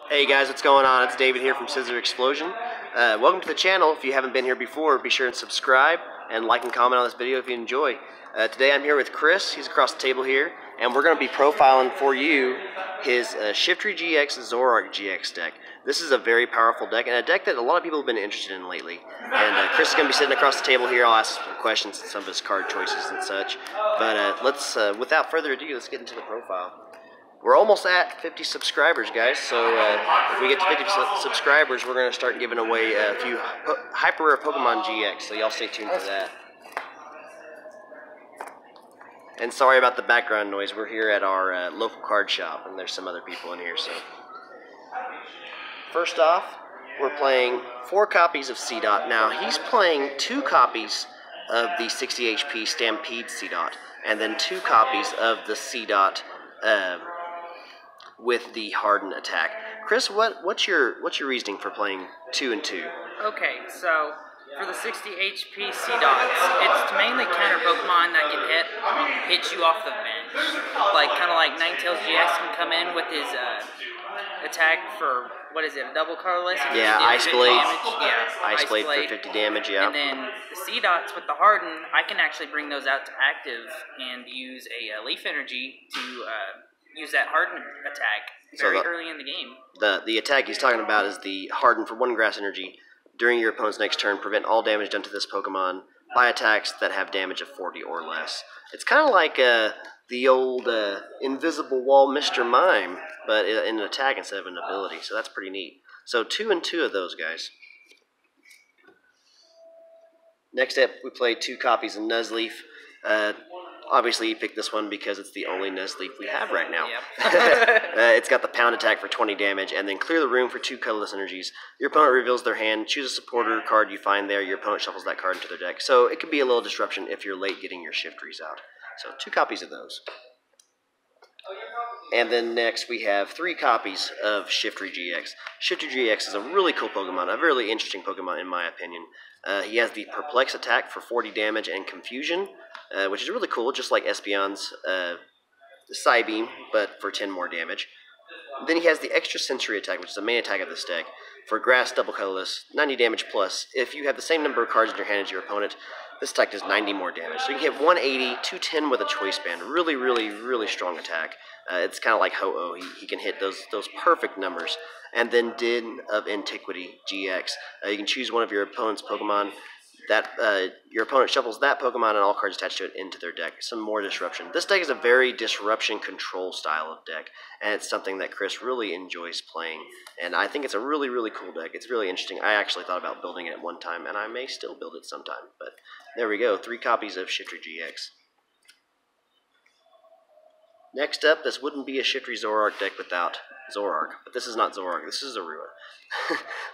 Hey guys, what's going on? It's David here from Scizor Explosion. Welcome to the channel. If you haven't been here before, be sure and subscribe and like and comment on this video if you enjoy. Today I'm here with Chris. He's across the table here, and we're going to be profiling for you his Shiftry GX Zoroark GX deck. This is a very powerful deck, and a deck that a lot of people have been interested in lately. And Chris is going to be sitting across the table here. I'll ask some questions and some of his card choices and such. But without further ado, let's get into the profile. We're almost at 50 subscribers, guys, so if we get to 50 subscribers, we're going to start giving away a few hyper rare Pokemon GX, so y'all stay tuned for that. And sorry about the background noise, we're here at our local card shop, and there's some other people in here, so. First off, we're playing 4 copies of C-Dot. Now, he's playing 2 copies of the 60 HP Stampede C-Dot, and then 2 copies of the C-Dot with the hardened attack. Chris, what's your reasoning for playing 2 and 2? Okay, so for the 60 HP C-Dots, it's to mainly counter Pokemon that can hit you off the bench. Kind of like Ninetales GX can come in with his attack for, what is it, a double colorless? Yeah, Ice Blade. Yeah, Ice Blade for 50 damage, yeah. And then the C-Dots with the Harden, I can actually bring those out to active and use a Leaf Energy to use that Harden attack very early in the game. The attack he's talking about is the Harden for 1 Grass Energy. During your opponent's next turn, prevent all damage done to this Pokemon by attacks that have damage of 40 or less. It's kind of like the old Invisible Wall Mr. Mime, but in an attack instead of an ability, so that's pretty neat. So 2 and 2 of those guys. Next up, we play 2 copies of Nuzleaf. Obviously, you picked this one because it's the only Nuzleaf we have right now. Yep. It's got the pound attack for 20 damage, and then clear the room for 2 colorless energies. Your opponent reveals their hand, choose a supporter card you find there, your opponent shuffles that card into their deck. So it could be a little disruption if you're late getting your Shiftries out. So 2 copies of those. And then next we have 3 copies of Shiftry GX. Shiftry GX is a really cool Pokemon, a really interesting Pokemon in my opinion. He has the Perplex attack for 40 damage and Confusion, which is really cool, just like Espeon's Psybeam, but for 10 more damage. Then he has the Extra Sensory attack, which is the main attack of this deck, for Grass, double colorless, 90 damage plus. If you have the same number of cards in your hand as your opponent, this attack does 90 more damage. So you can hit 180, 210 with a Choice Band. Really, really, really strong attack. It's kind of like Ho-Oh. He can hit those perfect numbers. And then Din of Antiquity GX. You can choose one of your opponent's Pokemon. Your opponent shuffles that Pokemon and all cards attached to it into their deck. Some more disruption. This deck is a very disruption control style of deck, and it's something that Chris really enjoys playing. And I think it's a really, really cool deck. It's really interesting. I actually thought about building it at one time, and I may still build it sometime. But there we go, 3 copies of Shiftry GX. Next up, this wouldn't be a Shiftry Zoroark deck without Zoroark, but this is not Zoroark, this is Zorua.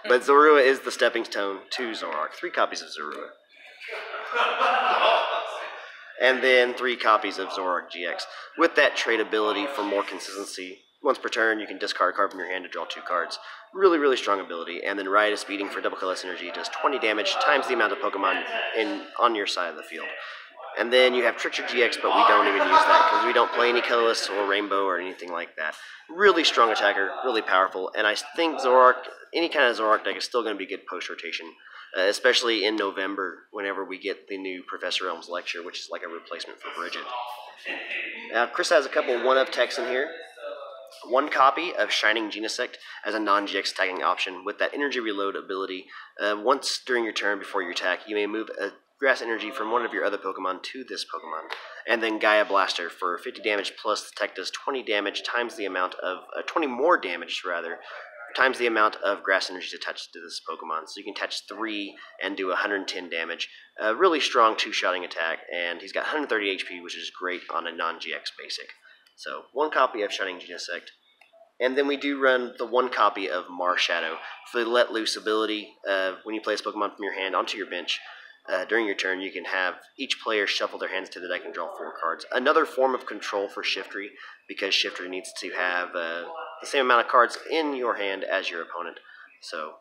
But Zorua is the stepping stone to Zoroark. 3 copies of Zorua. And then 3 copies of Zoroark GX. With that trait ability for more consistency. Once per turn, you can discard a card from your hand to draw 2 cards. Really, really strong ability. And then Riotous Beating for double colorless energy does 20 damage times the amount of Pokemon on your side of the field. And then you have Trickster GX, but we don't even use that because we don't play any colorless or rainbow or anything like that. Really strong attacker, really powerful, and I think Zoroark, any kind of Zoroark deck is still going to be good post-rotation, especially in November whenever we get the new Professor Elm's Lecture, which is like a replacement for Bridget. Now, Chris has a couple one-of techs in here. 1 copy of Shining Genesect as a non-GX attacking option with that Energy Reload ability. Once during your turn before your attack, you may move a Grass Energy from one of your other Pokemon to this Pokemon. And then Gaia Blaster for 50 damage plus the tech does 20 damage times the amount of, 20 more damage rather, times the amount of Grass Energies attached to this Pokemon. So you can attach 3 and do 110 damage. A really strong 2-shotting attack, and he's got 130 HP, which is great on a non-GX basic. So 1 copy of Shining Genesect. And then we do run the 1 copy of Marshadow for the Let Loose ability. When you place a Pokemon from your hand onto your bench, during your turn, you can have each player shuffle their hands to the deck and draw 4 cards. Another form of control for Shiftry, because Shiftry needs to have the same amount of cards in your hand as your opponent. So,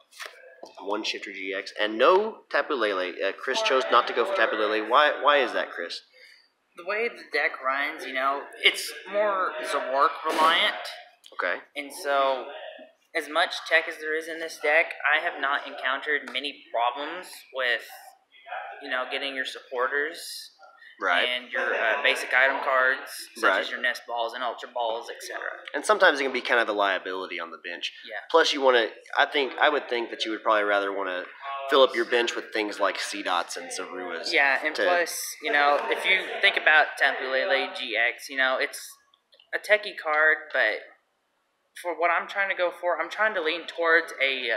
1 Shiftry GX, and no Tapu Lele. Chris chose not to go for Tapu Lele. Why is that, Chris? The way the deck runs, it's more Zoroark reliant. Okay. And so as much tech as there is in this deck, I have not encountered many problems with, getting your supporters and your basic item cards, such as your Nest Balls and Ultra Balls, etc. And sometimes it can be kind of the liability on the bench. Yeah. Plus, you want to. I would think that you would probably rather want to fill up your bench with things like C-Dots and Zaruas. Yeah, and plus, if you think about Tapu Lele GX, it's a techie card, but for what I'm trying to go for, I'm trying to lean towards a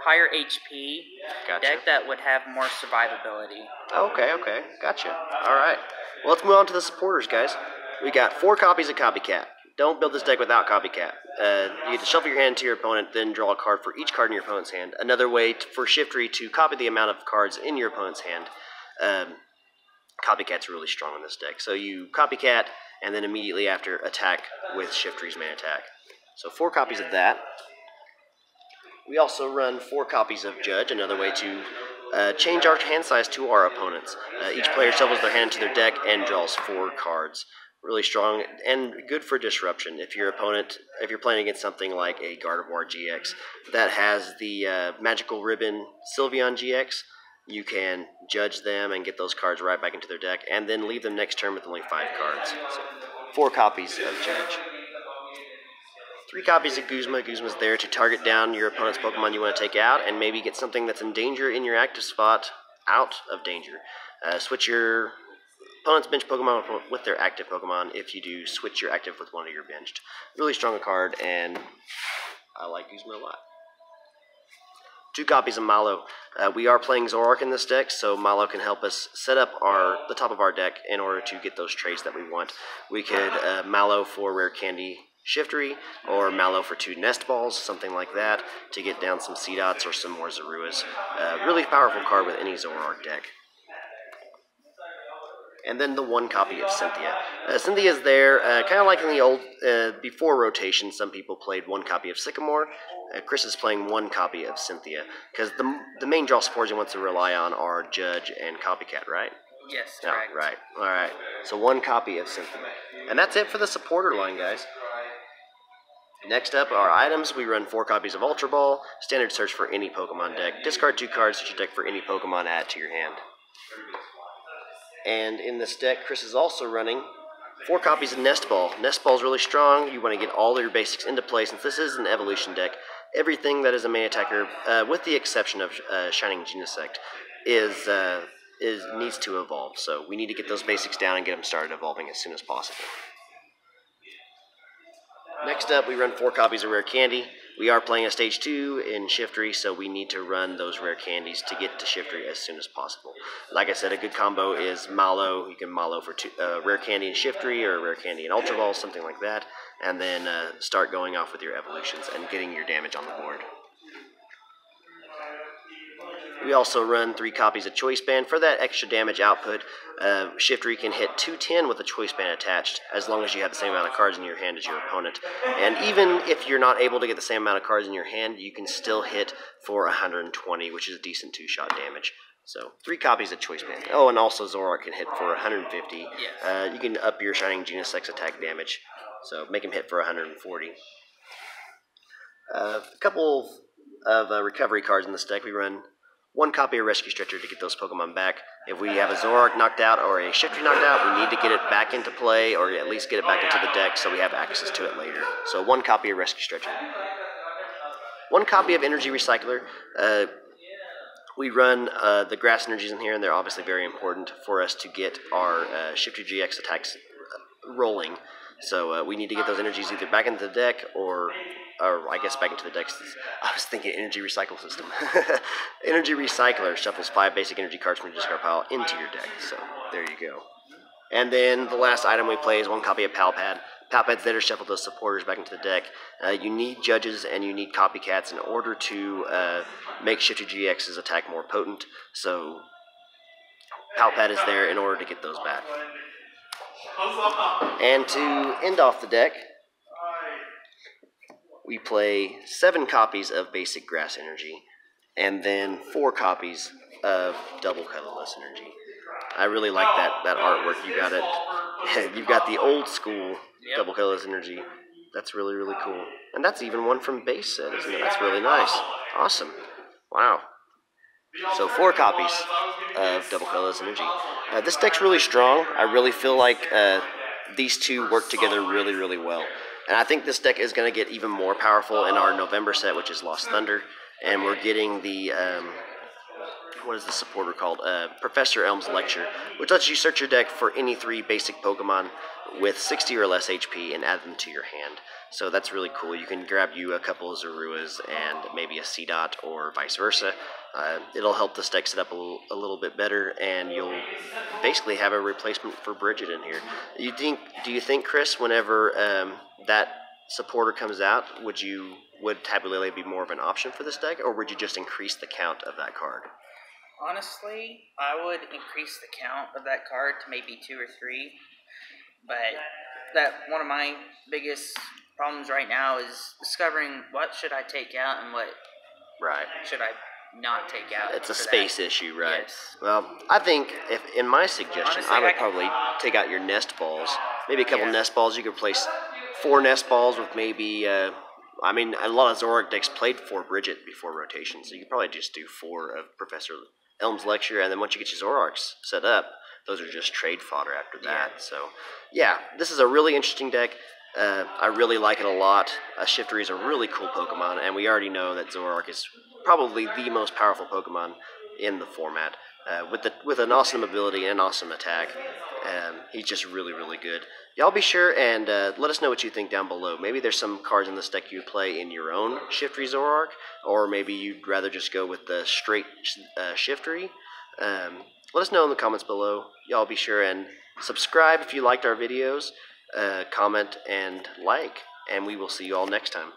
higher HP deck that would have more survivability. Okay, gotcha. All right. Well, let's move on to the supporters, guys. We got 4 copies of Copycat. Don't build this deck without Copycat. You get to shuffle your hand to your opponent, then draw a card for each card in your opponent's hand. Another way for Shiftry to copy the amount of cards in your opponent's hand. Copycat's really strong in this deck. So you Copycat, and then immediately after attack with Shiftry's main attack. So 4 copies of that. We also run 4 copies of Judge, another way to change our hand size to our opponents. Each player shuffles their hand to their deck and draws 4 cards. Really strong and good for disruption. If you're playing against something like a Gardevoir GX that has the Magical Ribbon Sylveon GX, you can judge them and get those cards right back into their deck, and then leave them next turn with only 5 cards. So 4 copies of Judge. 3 copies of Guzma. Guzma's there to target down your opponent's Pokemon you want to take out, and maybe get something that's in danger in your active spot out of danger. Switch your opponent's bench Pokemon with their active Pokemon. If you do, switch your active with one of your benched. Really strong card, and I like Guzma a lot. 2 copies of Malo. We are playing Zoroark in this deck, so Malo can help us set up the top of our deck in order to get those trades that we want. We could Malo for Rare Candy Shiftry, or Malo for 2 Nest Balls, something like that, to get down some C-Dots or some more Zaruas. Really powerful card with any Zoroark deck. And then the 1 copy of Cynthia. Cynthia's there, kind of like in the old, before rotation, some people played 1 copy of Sycamore. Chris is playing 1 copy of Cynthia, because the main draw supports he wants to rely on are Judge and Copycat, right? Yes, correct. Right. Alright, so 1 copy of Cynthia. And that's it for the supporter line, guys. Next up, our items. We run 4 copies of Ultra Ball, standard search for any Pokemon deck. Discard 2 cards to your deck for any Pokemon add to your hand. And in this deck, Chris is also running 4 copies of Nest Ball. Nest Ball is really strong. You want to get all of your basics into play. Since this is an evolution deck, everything that is a main attacker, with the exception of Shining Genesect, needs to evolve. So we need to get those basics down and get them started evolving as soon as possible. Next up, we run 4 copies of Rare Candy. We are playing a Stage 2 in Shiftry, so we need to run those Rare Candies to get to Shiftry as soon as possible. Like I said, a good combo is Malo. You can Malo for 2, Rare Candy and Shiftry, or Rare Candy and Ultra Ball, something like that, and then start going off with your evolutions and getting your damage on the board. We also run 3 copies of Choice Band. For that extra damage output, Shiftry can hit 210 with a Choice Band attached, as long as you have the same amount of cards in your hand as your opponent. And even if you're not able to get the same amount of cards in your hand, you can still hit for 120, which is a decent 2-shot damage. So 3 copies of Choice Band. Oh, and also Zoroark can hit for 150. Yes. You can up your Shining Genesect's attack damage, so make him hit for 140. A couple of recovery cards in this deck. We run 1 copy of Rescue Stretcher to get those Pokemon back. If we have a Zoroark knocked out or a Shiftry knocked out, we need to get it back into play, or at least get it back into the deck so we have access to it later. So 1 copy of Rescue Stretcher. 1 copy of Energy Recycler. We run the grass energies in here, and they're obviously very important for us to get our Shiftry GX attacks rolling. So we need to get those energies either back into the deck, or I guess back into the deck. I was thinking Energy Recycle System. Energy Recycler shuffles 5 basic energy cards from your discard pile into your deck. So there you go. And then the last item we play is 1 copy of Palpad. Palpad's there to shuffle those supporters back into the deck. You need Judges and you need Copycats in order to make Shiftry GX's attack more potent. So Palpad is there in order to get those back. And to end off the deck, we play 7 copies of Basic Grass Energy, and then 4 copies of Double Colorless Energy. I really like that artwork. You got it. You've got the old school Double Colorless Energy, That's really, really cool. And that's even one from base set, isn't it? That's really nice. Awesome. Wow. So 4 copies of Double Colorless Energy. This deck's really strong. I really feel like these two work together really, really well. And I think this deck is going to get even more powerful in our November set, which is Lost Thunder. And we're getting the, what is the supporter called? Professor Elm's Lecture, which lets you search your deck for any 3 basic Pokemon with 60 or less HP and add them to your hand. So that's really cool. You can grab you a couple of Zoruas and maybe a C-Dot or vice versa. It'll help this deck set up a little bit better, and you'll basically have a replacement for Bridget in here. Do you think, Chris, whenever that supporter comes out, would Tabu Lele be more of an option for this deck, or would you just increase the count of that card? Honestly, I would increase the count of that card to maybe 2 or 3. But one of my biggest problems right now is discovering what should I take out and what should I not take out. It's a space issue, right? Yes. Well, I think in my suggestion, Honestly, I would probably take out your nest balls. Maybe a couple nest balls. You could place 4 nest balls with maybe. I mean, a lot of Zoroark decks played 4 Bridget before rotation, so you could probably just do 4 of Professor Elm's Lecture, and then once you get your Zoroarks set up, those are just trade fodder after that. So, yeah, this is a really interesting deck. I really like it a lot. Shiftry is a really cool Pokemon, and we already know that Zoroark is probably the most powerful Pokemon in the format. With an awesome ability and awesome attack, he's just really, really good. Y'all be sure and let us know what you think down below. Maybe there's some cards in this deck you'd play in your own Shiftry Zoroark, or maybe you'd rather just go with the straight Shiftry. Let us know in the comments below. Y'all be sure and subscribe if you liked our videos, comment and like, and we will see you all next time.